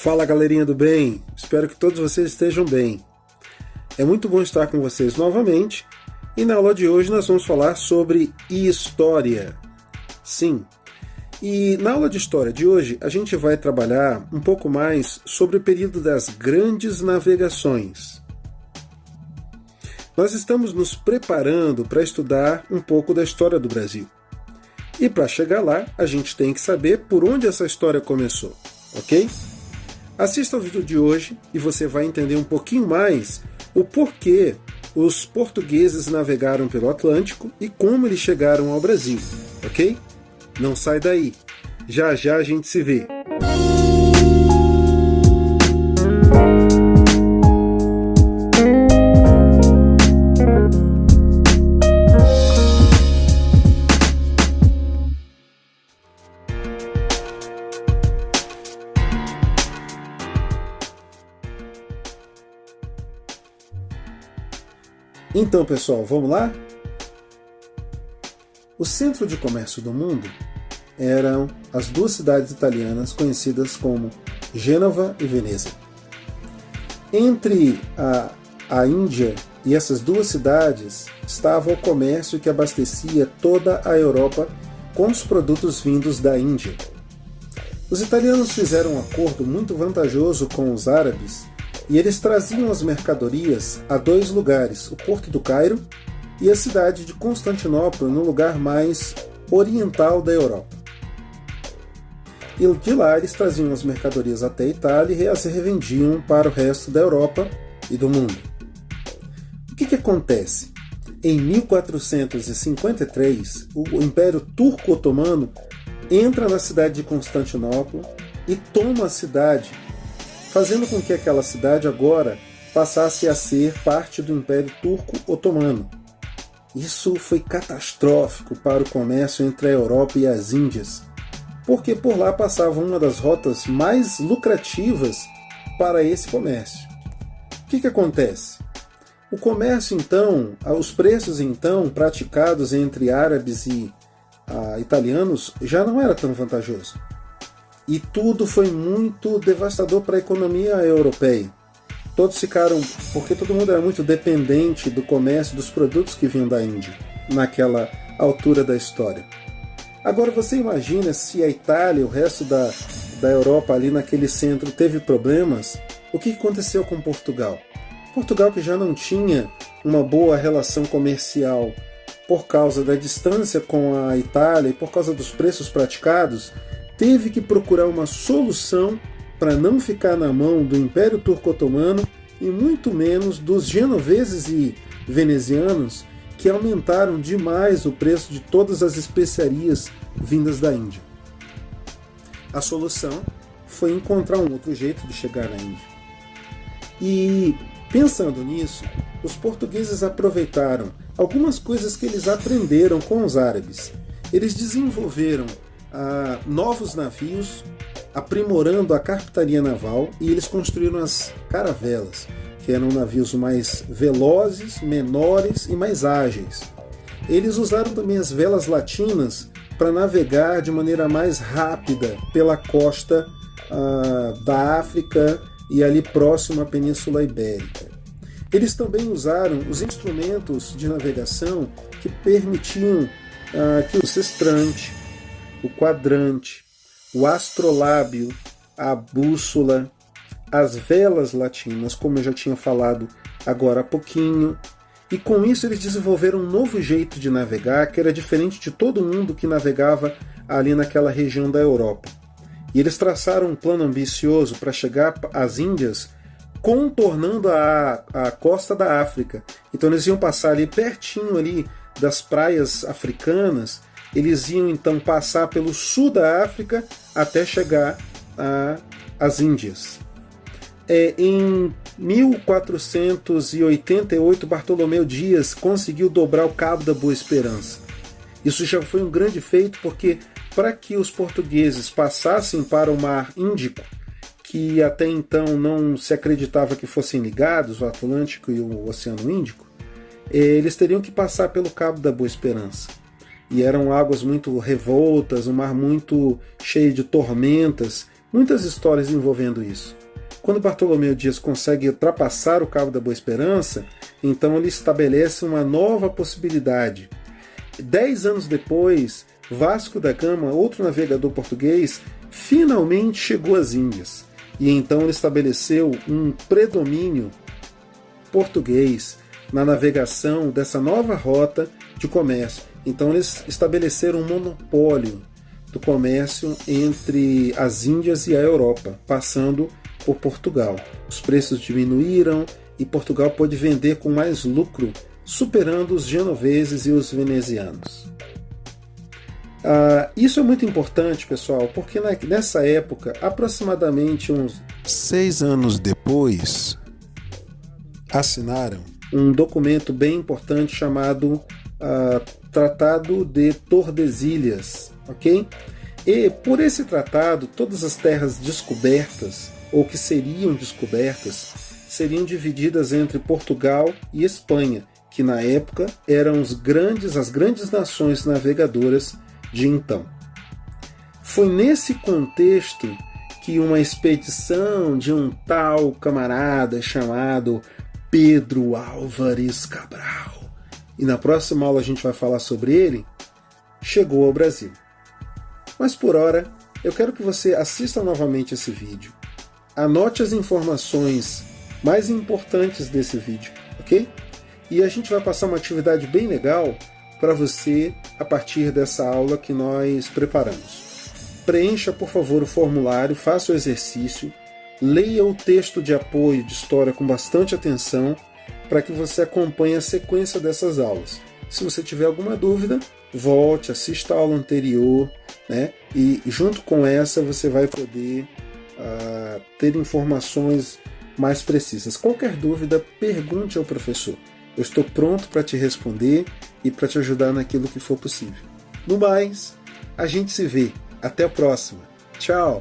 Fala, galerinha do bem, espero que todos vocês estejam bem. É muito bom estar com vocês novamente e na aula de hoje nós vamos falar sobre história. Sim, e na aula de história de hoje a gente vai trabalhar um pouco mais sobre o período das grandes navegações. Nós estamos nos preparando para estudar um pouco da história do Brasil. E para chegar lá, a gente tem que saber por onde essa história começou, ok? Assista ao vídeo de hoje e você vai entender um pouquinho mais o porquê os portugueses navegaram pelo Atlântico e como eles chegaram ao Brasil, ok? Não sai daí, já já a gente se vê. Então, pessoal, vamos lá? O centro de comércio do mundo eram as duas cidades italianas conhecidas como Gênova e Veneza. Entre a Índia e essas duas cidades estava o comércio que abastecia toda a Europa com os produtos vindos da Índia. Os italianos fizeram um acordo muito vantajoso com os árabes e eles traziam as mercadorias a dois lugares, o Porto do Cairo e a cidade de Constantinopla, no lugar mais oriental da Europa. E de lá eles traziam as mercadorias até a Itália e as revendiam para o resto da Europa e do mundo. O que acontece? Em 1453, o Império Turco-Otomano entra na cidade de Constantinopla e toma a cidade, fazendo com que aquela cidade agora passasse a ser parte do Império Turco-Otomano. Isso foi catastrófico para o comércio entre a Europa e as Índias, porque por lá passava uma das rotas mais lucrativas para esse comércio. O que acontece? O comércio então, os preços então praticados entre árabes e italianos já não era tão vantajoso. E tudo foi muito devastador para a economia europeia. Todos ficaram, porque todo mundo era muito dependente do comércio dos produtos que vinham da Índia, naquela altura da história. Agora você imagina se a Itália e o resto da Europa ali naquele centro teve problemas, o que aconteceu com Portugal? Portugal, que já não tinha uma boa relação comercial por causa da distância com a Itália e por causa dos preços praticados, teve que procurar uma solução para não ficar na mão do Império Turco-Otomano e muito menos dos genoveses e venezianos, que aumentaram demais o preço de todas as especiarias vindas da Índia. A solução foi encontrar um outro jeito de chegar na Índia. E, pensando nisso, os portugueses aproveitaram algumas coisas que eles aprenderam com os árabes. Eles desenvolveram novos navios, aprimorando a carpintaria naval, e eles construíram as caravelas, que eram navios mais velozes, menores e mais ágeis. Eles usaram também as velas latinas para navegar de maneira mais rápida pela costa da África e ali próximo à Península Ibérica. Eles também usaram os instrumentos de navegação que permitiam que o sextante, o quadrante, o astrolábio, a bússola, as velas latinas, como eu já tinha falado agora há pouquinho, e com isso eles desenvolveram um novo jeito de navegar que era diferente de todo mundo que navegava ali naquela região da Europa. E eles traçaram um plano ambicioso para chegar às Índias, contornando a costa da África. Então eles iam passar ali pertinho ali das praias africanas. Eles iam então passar pelo sul da África até chegar às Índias. Em 1488, Bartolomeu Dias conseguiu dobrar o Cabo da Boa Esperança. Isso já foi um grande feito, porque para que os portugueses passassem para o Mar Índico, que até então não se acreditava que fossem ligados, o Atlântico e o Oceano Índico, eles teriam que passar pelo Cabo da Boa Esperança. E eram águas muito revoltas, um mar muito cheio de tormentas, Muitas histórias envolvendo isso. Quando Bartolomeu Dias consegue ultrapassar o Cabo da Boa Esperança, então ele estabelece uma nova possibilidade. 10 anos depois, Vasco da Gama, outro navegador português, finalmente chegou às Índias. E então ele estabeleceu um predomínio português na navegação dessa nova rota de comércio. Então eles estabeleceram um monopólio do comércio entre as Índias e a Europa, passando por Portugal. Os preços diminuíram e Portugal pôde vender com mais lucro, superando os genoveses e os venezianos. Isso é muito importante, pessoal, porque nessa época, aproximadamente uns 6 anos depois, assinaram um documento bem importante chamado Tratado de Tordesilhas, ok? E por esse tratado, todas as terras descobertas, ou que seriam descobertas, seriam divididas entre Portugal e Espanha, que na época eram as grandes nações navegadoras de então. Foi nesse contexto que uma expedição de um tal camarada chamado Pedro Álvares Cabral, e na próxima aula a gente vai falar sobre ele, chegou ao Brasil. Mas por hora, eu quero que você assista novamente esse vídeo, anote as informações mais importantes desse vídeo, ok? E a gente vai passar uma atividade bem legal para você a partir dessa aula que nós preparamos. Preencha, por favor, o formulário, faça o exercício, leia o texto de apoio de história com bastante atenção para que você acompanhe a sequência dessas aulas. Se você tiver alguma dúvida, volte, assista a aula anterior, né? E junto com essa você vai poder ter informações mais precisas. Qualquer dúvida, pergunte ao professor. Eu estou pronto para te responder e para te ajudar naquilo que for possível. No mais, a gente se vê. Até a próxima. Tchau!